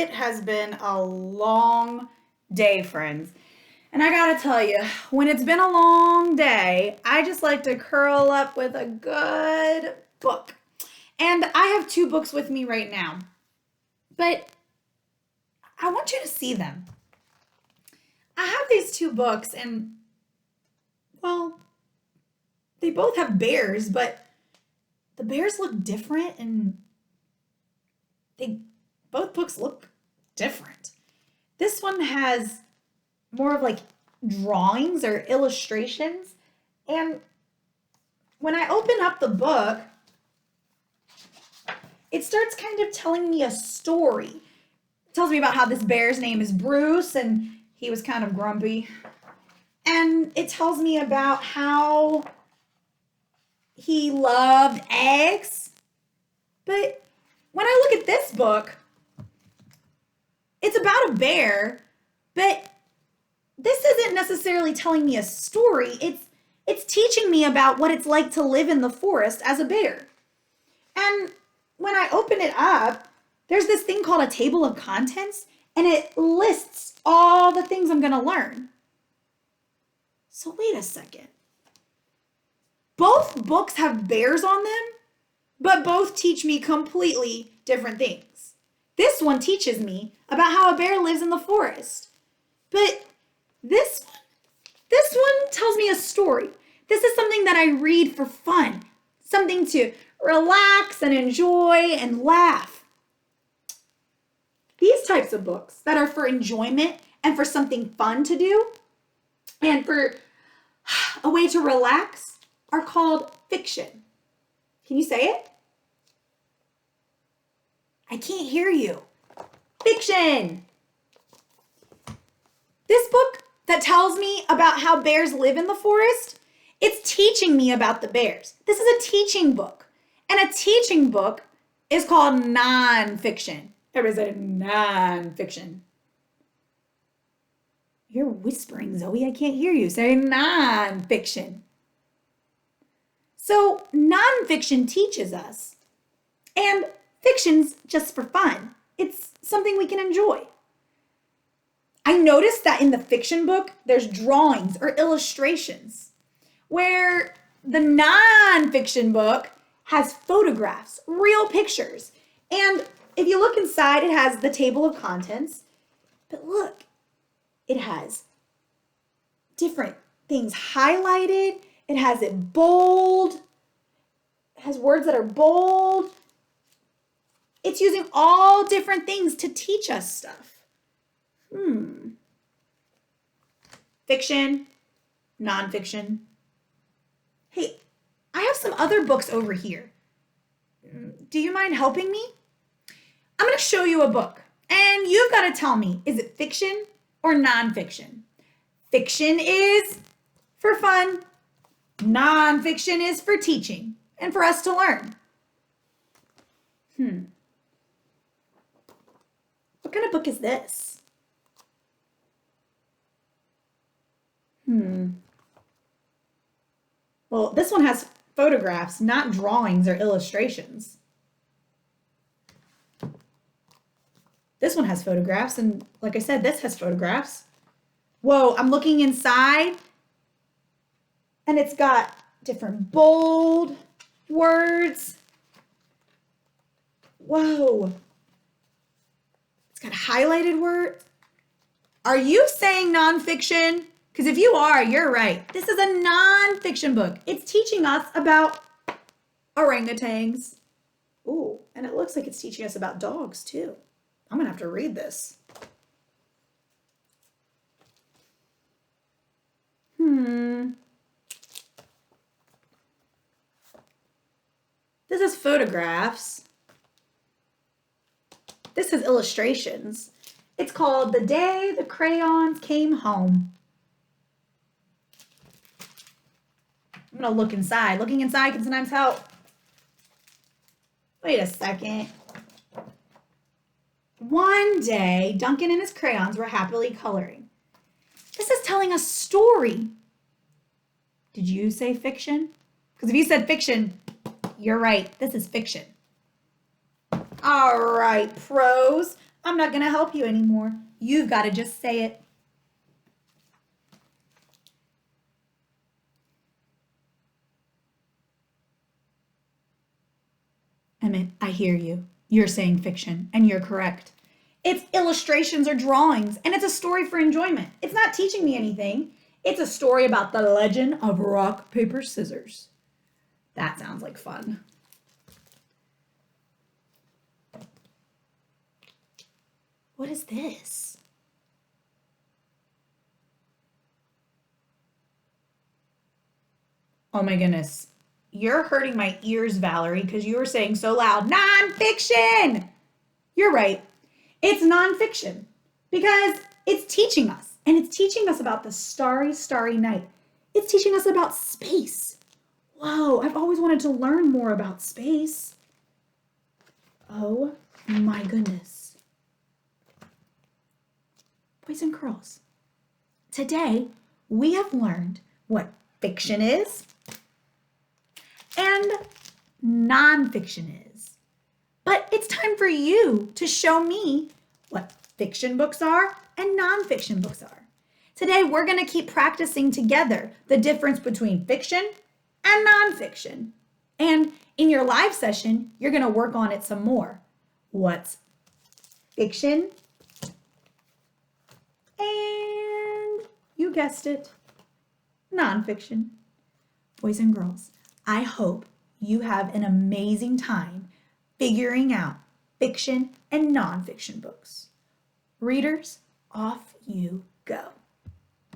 It has been a long day, friends. And I gotta tell you, when it's been a long day, I just like to curl up with a good book. And I have two books with me right now, but I want you to see them. I have these two books, and well, they both have bears, but the bears look different and they both books look different. This one has more of like drawings or illustrations. And when I open up the book, it starts kind of telling me a story. It tells me about how this bear's name is Bruce and he was kind of grumpy. And it tells me about how he loved eggs. But when I look at this book, it's about a bear, but this isn't necessarily telling me a story. It's teaching me about what it's like to live in the forest as a bear. And when I open it up, there's this thing called a table of contents, and it lists all the things I'm going to learn. So wait a second. Both books have bears on them, but both teach me completely different things. This one teaches me about how a bear lives in the forest. But this one tells me a story. This is something that I read for fun, something to relax and enjoy and laugh. These types of books that are for enjoyment and for something fun to do and for a way to relax are called fiction. Can you say it? I can't hear you. Fiction. This book that tells me about how bears live in the forest, it's teaching me about the bears. This is a teaching book. And a teaching book is called nonfiction. Everybody say nonfiction. You're whispering, Zoe. I can't hear you. Say nonfiction. So nonfiction teaches us. And fiction's just for fun. It's something we can enjoy. I noticed that in the fiction book, there's drawings or illustrations, where the nonfiction book has photographs, real pictures. And if you look inside, it has the table of contents. But look, it has different things highlighted. It has it bold. It has words that are bold. It's using all different things to teach us stuff. Fiction, nonfiction. Hey, I have some other books over here. Do you mind helping me? I'm going to show you a book, and you've got to tell me, is it fiction or nonfiction? Fiction is for fun. Nonfiction is for teaching and for us to learn. What kind of book is this? Well, this one has photographs, not drawings or illustrations. This one has photographs, and like I said, this has photographs. Whoa, I'm looking inside, and it's got different bold words. Whoa. It's got highlighted words. Are you saying nonfiction? Because if you are, you're right. This is a nonfiction book. It's teaching us about orangutans. Ooh, and it looks like it's teaching us about dogs too. I'm going to have to read this. This is photographs. This is illustrations. It's called The Day the Crayons Came Home. I'm going to look inside. Looking inside can sometimes help. Wait a second. One day, Duncan and his crayons were happily coloring. This is telling a story. Did you say fiction? Because if you said fiction, you're right. This is fiction. All right, pros. I'm not going to help you anymore. You've got to just say it. Emmett, I hear you. You're saying fiction, and you're correct. It's illustrations or drawings, and it's a story for enjoyment. It's not teaching me anything. It's a story about the legend of rock, paper, scissors. That sounds like fun. What is this? Oh my goodness. You're hurting my ears, Valerie, because you were saying so loud, nonfiction! You're right. It's nonfiction because it's teaching us, and it's teaching us about the starry, starry night. It's teaching us about space. Whoa, I've always wanted to learn more about space. Oh my goodness. Boys and girls, today we have learned what fiction is and nonfiction is. But it's time for you to show me what fiction books are and nonfiction books are. Today, we're going to keep practicing together the difference between fiction and nonfiction. And in your live session, you're going to work on it some more. What's fiction? And you guessed it, nonfiction. Boys and girls, I hope you have an amazing time figuring out fiction and nonfiction books. Readers, off you go.